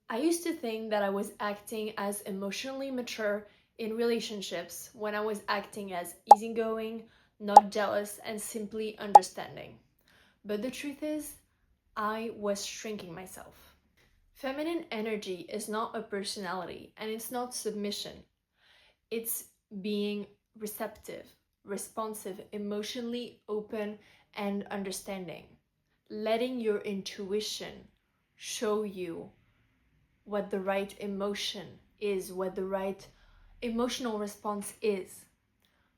I used to think that I was acting as emotionally mature in relationships when I was acting as easygoing, not jealous, and simply understanding. But the truth is, I was shrinking myself. Feminine energy is not a personality and it's not submission. It's being receptive, responsive, emotionally open, and understanding. Letting your intuition show you what the right emotion is, what the right emotional response is.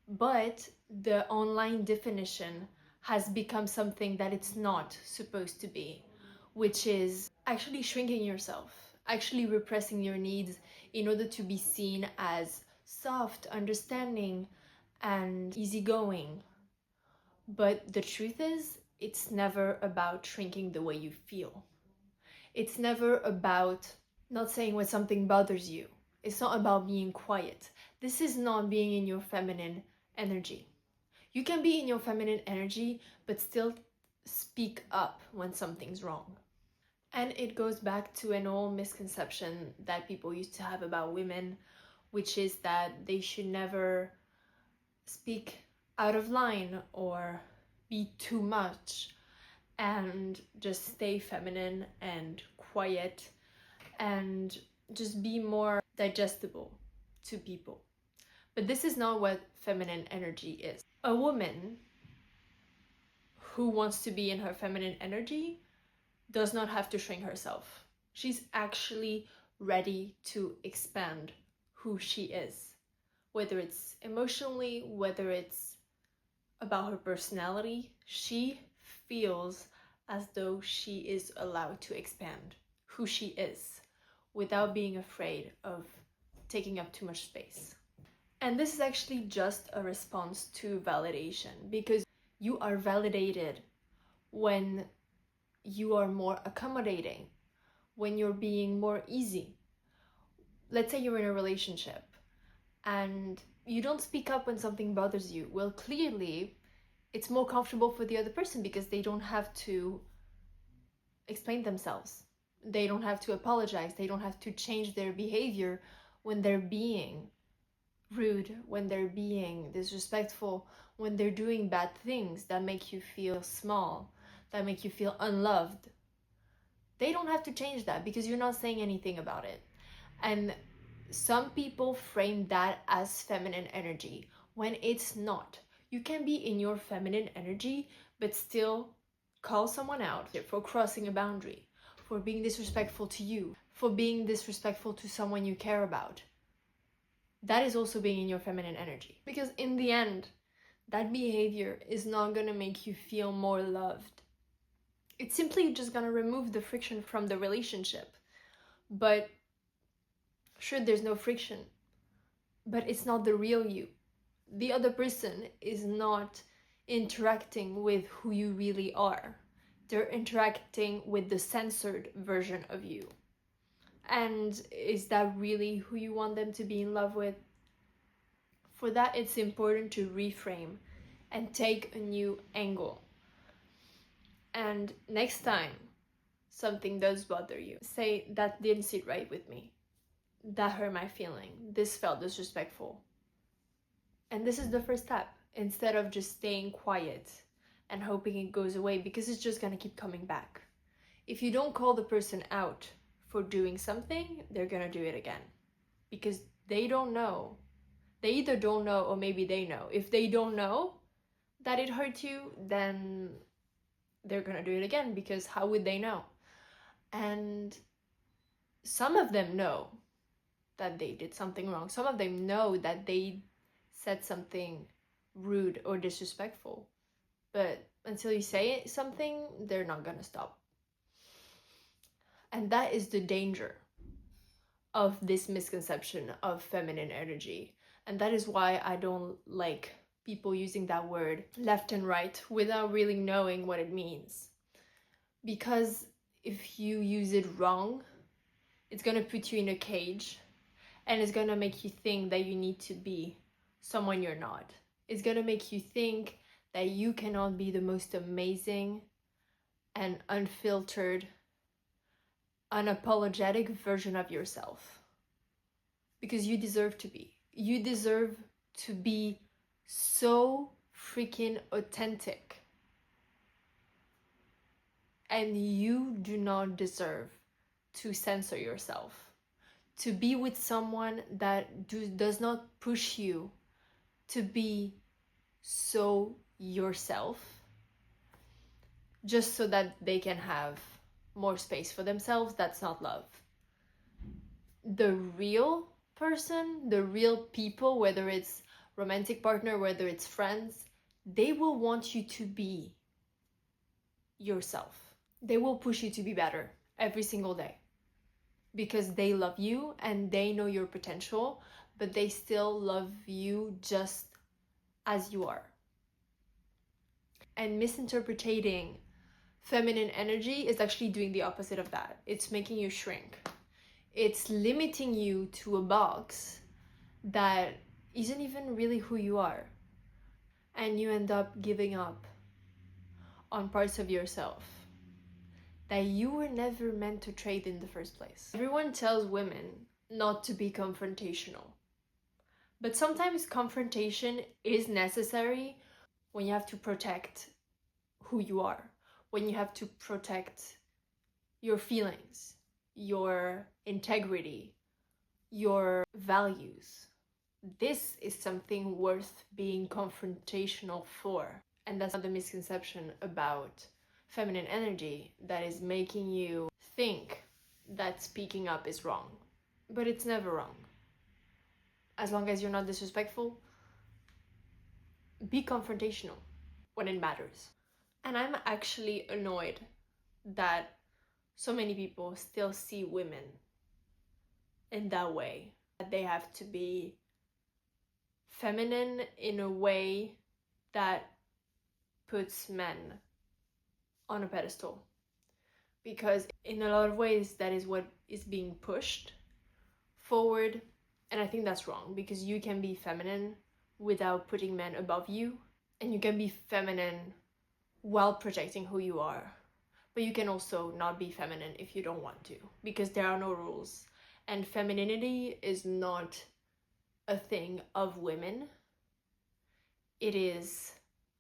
But the online definition has become something that it's not supposed to be, which is actually shrinking yourself, actually repressing your needs in order to be seen as soft, understanding, and easygoing. But the truth is, it's never about shrinking the way you feel. It's never about not saying when something bothers you. It's not about being quiet. This is not being in your feminine energy. You can be in your feminine energy, but still speak up when something's wrong. And it goes back to an old misconception that people used to have about women, which is that they should never speak out of line or be too much and just stay feminine and quiet and just be more digestible to people. But this is not what feminine energy is. A woman who wants to be in her feminine energy does not have to shrink herself. She's actually ready to expand who she is, whether it's emotionally, whether it's about her personality. She feels as though she is allowed to expand who she is without being afraid of taking up too much space. And this is actually just a response to validation, because you are validated when you are more accommodating, when you're being more easy. Let's say you're in a relationship and you don't speak up when something bothers you. Well, clearly it's more comfortable for the other person because they don't have to explain themselves. They don't have to apologize. They don't have to change their behavior when they're being rude, when they're being disrespectful, when they're doing bad things that make you feel small, that make you feel unloved. They don't have to change that because you're not saying anything about it. And some people frame that as feminine energy when it's not. You can be in your feminine energy but still call someone out for crossing a boundary, for being disrespectful to you, for being disrespectful to someone you care about. That is also being in your feminine energy. Because in the end, that behavior is not gonna make you feel more loved. It's simply just gonna remove the friction from the relationship. But sure, there's no friction, but it's not the real you. The other person is not interacting with who you really are. They're interacting with the censored version of you. And is that really who you want them to be in love with? For that, it's important to reframe and take a new angle. And next time something does bother you, say, that didn't sit right with me. That hurt my feeling. This felt disrespectful. And this is the first step, instead of just staying quiet and hoping it goes away, because it's just gonna keep coming back. If you don't call the person out for doing something, they're gonna do it again. Because they don't know. They either don't know or maybe they know. If they don't know that it hurt you, then they're gonna do it again, because how would they know? And some of them know that they did something wrong. Some of them know that they said something rude or disrespectful. But until you say something, they're not gonna stop. And that is the danger of this misconception of feminine energy. And that is why I don't like people using that word left and right without really knowing what it means. Because if you use it wrong, it's gonna put you in a cage, and it's gonna make you think that you need to be someone you're not. It's gonna make you think that you cannot be the most amazing and unfiltered unapologetic version of yourself. Because you deserve to be. You deserve to be so freaking authentic. And you do not deserve to censor yourself. To be with someone that does not push you to be so yourself, just so that they can have more space for themselves. That's not love. The real person, the real people, whether it's romantic partner, whether it's friends, they will want you to be yourself. They will push you to be better every single day because they love you and they know your potential, but they still love you just as you are. And misinterpreting feminine energy is actually doing the opposite of that. It's making you shrink. It's limiting you to a box that isn't even really who you are. And you end up giving up on parts of yourself that you were never meant to trade in the first place. Everyone tells women not to be confrontational. But sometimes confrontation is necessary when you have to protect who you are, when you have to protect your feelings, your integrity, your values. This is something worth being confrontational for. And that's not the misconception about feminine energy that is making you think that speaking up is wrong. But it's never wrong. As long as you're not disrespectful, be confrontational when it matters. And I'm actually annoyed that so many people still see women in that way. That they have to be feminine in a way that puts men on a pedestal. Because in a lot of ways, that is what is being pushed forward. And I think that's wrong, because you can be feminine without putting men above you. And you can be feminine while protecting who you are. But you can also not be feminine if you don't want to, because there are no rules. And femininity is not a thing of women. It is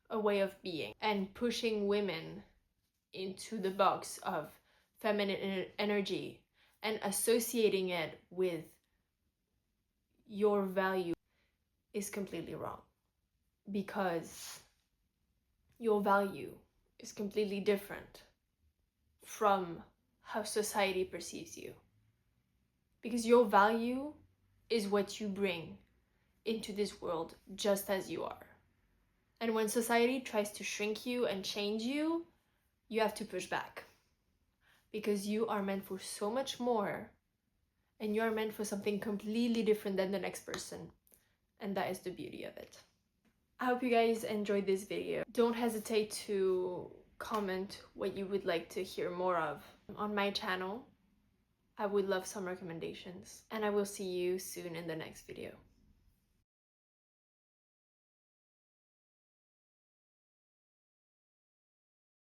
a way of being. And pushing women into the box of feminine energy and associating it with your value is completely wrong, because your value is completely different from how society perceives you, because your value is what you bring into this world just as you are. And when society tries to shrink you and change you, you have to push back, because you are meant for so much more, and you are meant for something completely different than the next person. And that is the beauty of it. I hope you guys enjoyed this video. Don't hesitate to comment what you would like to hear more of on my channel. I would love some recommendations, and I will see you soon in the next video.